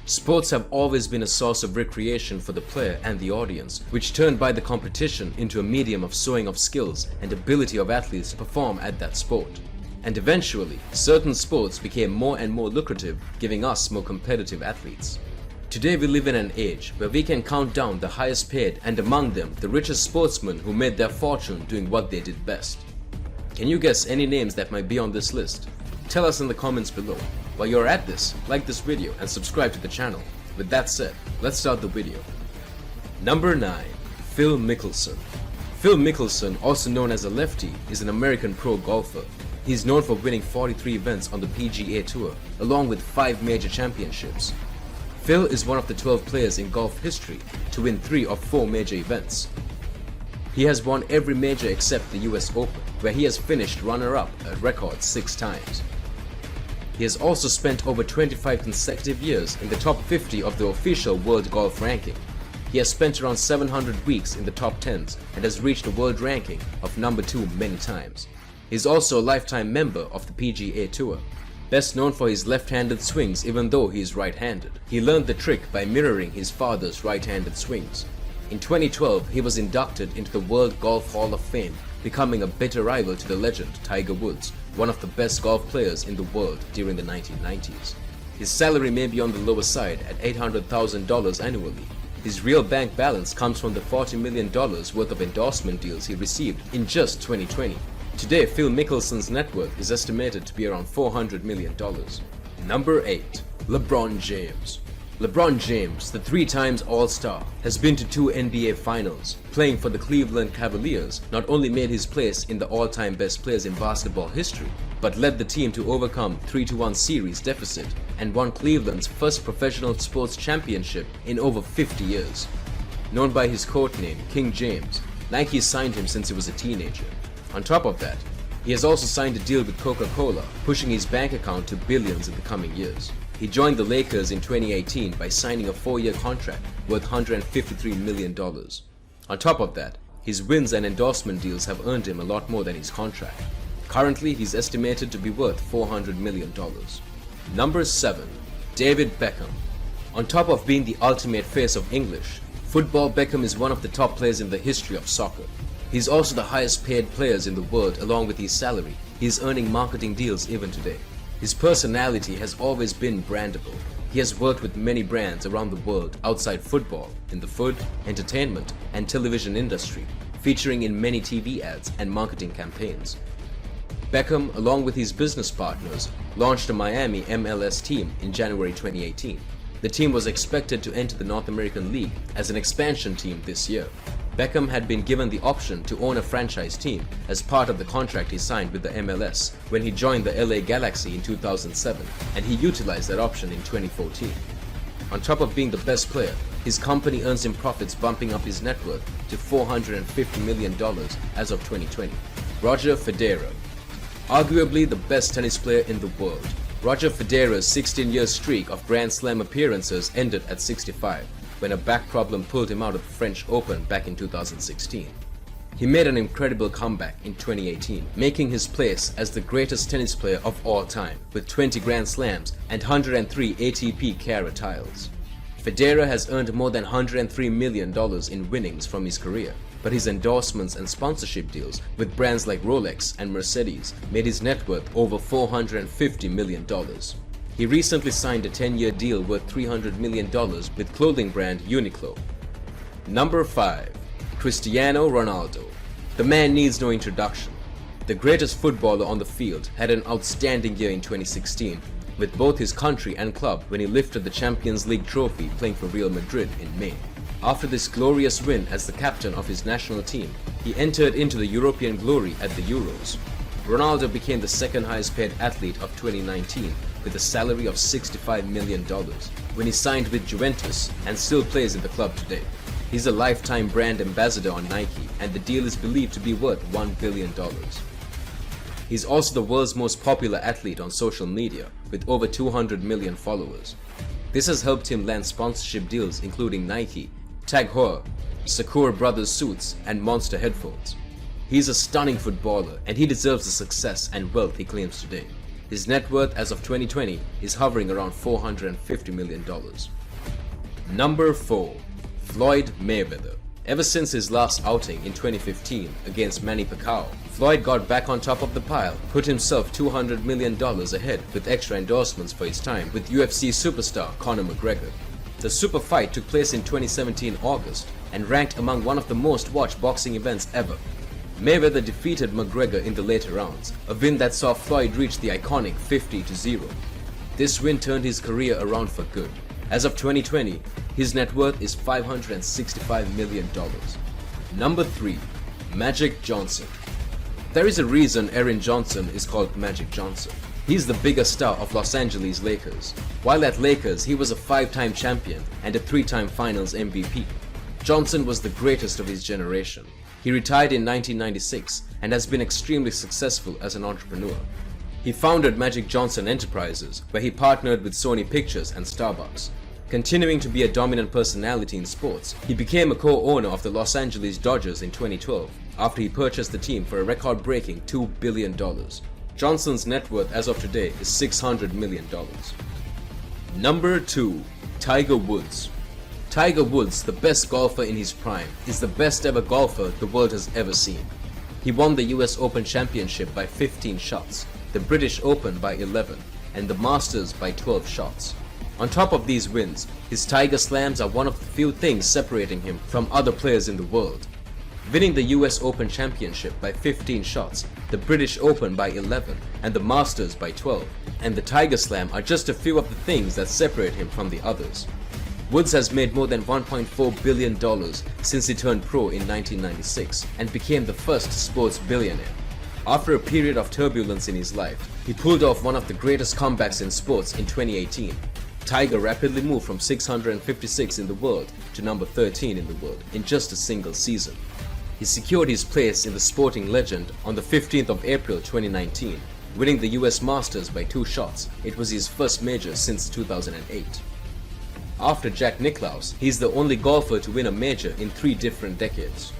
Sports have always been a source of recreation for the player and the audience, which turned by the competition into a medium of showing of skills and ability of athletes to perform at that sport. And eventually, certain sports became more and more lucrative, giving us more competitive athletes. Today we live in an age where we can count down the highest paid and among them the richest sportsmen who made their fortune doing what they did best. Can you guess any names that might be on this list? Tell us in the comments below. While you're at this, like this video and subscribe to the channel. With that said, let's start the video. Number 9. Phil Mickelson. Phil Mickelson, also known as a lefty, is an American pro golfer. He's known for winning 43 events on the PGA Tour, along with 5 major championships. Phil is one of the 12 players in golf history to win 3 of 4 major events. He has won every major except the US Open, where he has finished runner-up a record 6 times. He has also spent over 25 consecutive years in the top 50 of the official world golf ranking. He has spent around 700 weeks in the top 10s and has reached the world ranking of number 2 many times. He is also a lifetime member of the PGA Tour. Best known for his left-handed swings even though he is right-handed. He learned the trick by mirroring his father's right-handed swings. In 2012, he was inducted into the World Golf Hall of Fame, becoming a bitter rival to the legend Tiger Woods, one of the best golf players in the world during the 1990s. His salary may be on the lower side at $800,000 annually. His real bank balance comes from the $40 million worth of endorsement deals he received in just 2020. Today, Phil Mickelson's net worth is estimated to be around $400 million. Number 8. LeBron James. LeBron James, the 3 times All-Star, has been to 2 NBA Finals. Playing for the Cleveland Cavaliers not only made his place in the all-time best players in basketball history, but led the team to overcome 3-1 series deficit and won Cleveland's first professional sports championship in over 50 years. Known by his codename King James, Nike signed him since he was a teenager. On top of that, he has also signed a deal with Coca-Cola, pushing his bank account to billions in the coming years. He joined the Lakers in 2018 by signing a 4-year contract worth $153 million. On top of that, his wins and endorsement deals have earned him a lot more than his contract. Currently, he's estimated to be worth $400 million. Number 7. David Beckham. On top of being the ultimate face of English, football, Beckham is one of the top players in the history of soccer. He's also the highest paid players in the world. Along with his salary, he is earning marketing deals even today. His personality has always been brandable. He has worked with many brands around the world outside football, in the food, entertainment, and television industry, featuring in many TV ads and marketing campaigns. Beckham, along with his business partners, launched a Miami MLS team in January 2018. The team was expected to enter the North American League as an expansion team this year. Beckham had been given the option to own a franchise team as part of the contract he signed with the MLS when he joined the LA Galaxy in 2007, and he utilized that option in 2014. On top of being the best player, his company earns him profits, bumping up his net worth to $450 million as of 2020. Roger Federer. Arguably the best tennis player in the world, Roger Federer's 16-year streak of Grand Slam appearances ended at 65. When a back problem pulled him out of the French Open back in 2016. He made an incredible comeback in 2018, making his place as the greatest tennis player of all time, with 20 Grand Slams and 103 ATP Cara titles. Federer has earned more than $103 million in winnings from his career, but his endorsements and sponsorship deals with brands like Rolex and Mercedes made his net worth over $450 million. He recently signed a 10-year deal worth $300 million with clothing brand Uniqlo. Number 5. Cristiano Ronaldo. The man needs no introduction. The greatest footballer on the field had an outstanding year in 2016 with both his country and club when he lifted the Champions League trophy playing for Real Madrid in May. After this glorious win as the captain of his national team, he entered into the European glory at the Euros. Ronaldo became the second highest paid athlete of 2019 with a salary of $65 million when he signed with Juventus and still plays in the club today. He's a lifetime brand ambassador on Nike, and the deal is believed to be worth $1 billion. He's also the world's most popular athlete on social media with over 200 million followers. This has helped him land sponsorship deals including Nike, Tag Heuer, Sakura Brothers Suits, and Monster Headphones. He's a stunning footballer and he deserves the success and wealth he claims today. His net worth as of 2020 is hovering around $450 million. Number 4. Floyd Mayweather. Ever since his last outing in 2015 against Manny Pacquiao, Floyd got back on top of the pile, put himself $200 million ahead with extra endorsements for his time with UFC superstar Conor McGregor. The super fight took place in 2017 August and ranked among one of the most watched boxing events ever. Mayweather defeated McGregor in the later rounds, a win that saw Floyd reach the iconic 50-0. This win turned his career around for good. As of 2020, his net worth is $565 million. Number 3. Magic Johnson. There is a reason Aaron Johnson is called Magic Johnson. He's the biggest star of Los Angeles Lakers. While at Lakers, he was a 5-time champion and a 3-time Finals MVP. Johnson was the greatest of his generation. He retired in 1996 and has been extremely successful as an entrepreneur. He founded Magic Johnson Enterprises, where he partnered with Sony Pictures and Starbucks. Continuing to be a dominant personality in sports, he became a co-owner of the Los Angeles Dodgers in 2012 after he purchased the team for a record-breaking $2 billion. Johnson's net worth as of today is $600 million. Number 2. Tiger Woods. Tiger Woods, the best golfer in his prime, is the best ever golfer the world has ever seen. He won the US Open Championship by 15 shots, the British Open by 11, and the Masters by 12 shots. On top of these wins, his Tiger Slams are one of the few things separating him from other players in the world. Winning the US Open Championship by 15 shots, the British Open by 11, and the Masters by 12, and the Tiger Slam are just a few of the things that separate him from the others. Woods has made more than $1.4 billion since he turned pro in 1996 and became the first sports billionaire. After a period of turbulence in his life, he pulled off one of the greatest comebacks in sports in 2018. Tiger rapidly moved from 656 in the world to number 13 in the world in just a single season. He secured his place in the sporting legend on the 15th of April 2019, winning the US Masters by 2 shots. It was his first major since 2008. After Jack Nicklaus, he is the only golfer to win a major in 3 different decades.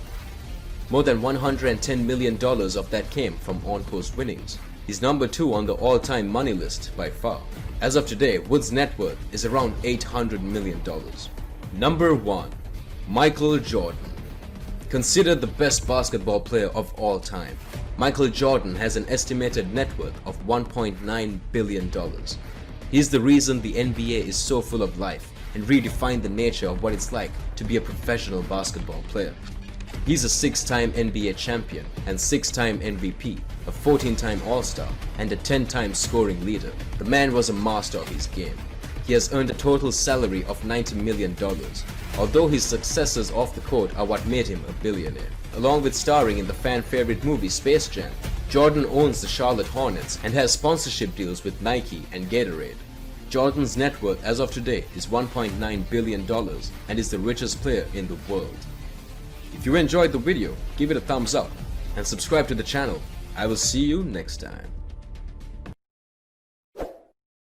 More than $110 million of that came from on-course winnings. He's number 2 on the all-time money list by far. As of today, Woods' net worth is around $800 million. Number 1. Michael Jordan. Considered the best basketball player of all time, Michael Jordan has an estimated net worth of $1.9 billion. He's the reason the NBA is so full of life and redefined the nature of what it's like to be a professional basketball player. He's a 6-time NBA champion and 6-time MVP, a 14-time All-Star, and a 10-time scoring leader. The man was a master of his game. He has earned a total salary of $90 million, although his successes off the court are what made him a billionaire. Along with starring in the fan-favorite movie Space Jam, Jordan owns the Charlotte Hornets and has sponsorship deals with Nike and Gatorade. Jordan's net worth as of today is $1.9 billion and is the richest player in the world. If you enjoyed the video, give it a thumbs up and subscribe to the channel. I will see you next time.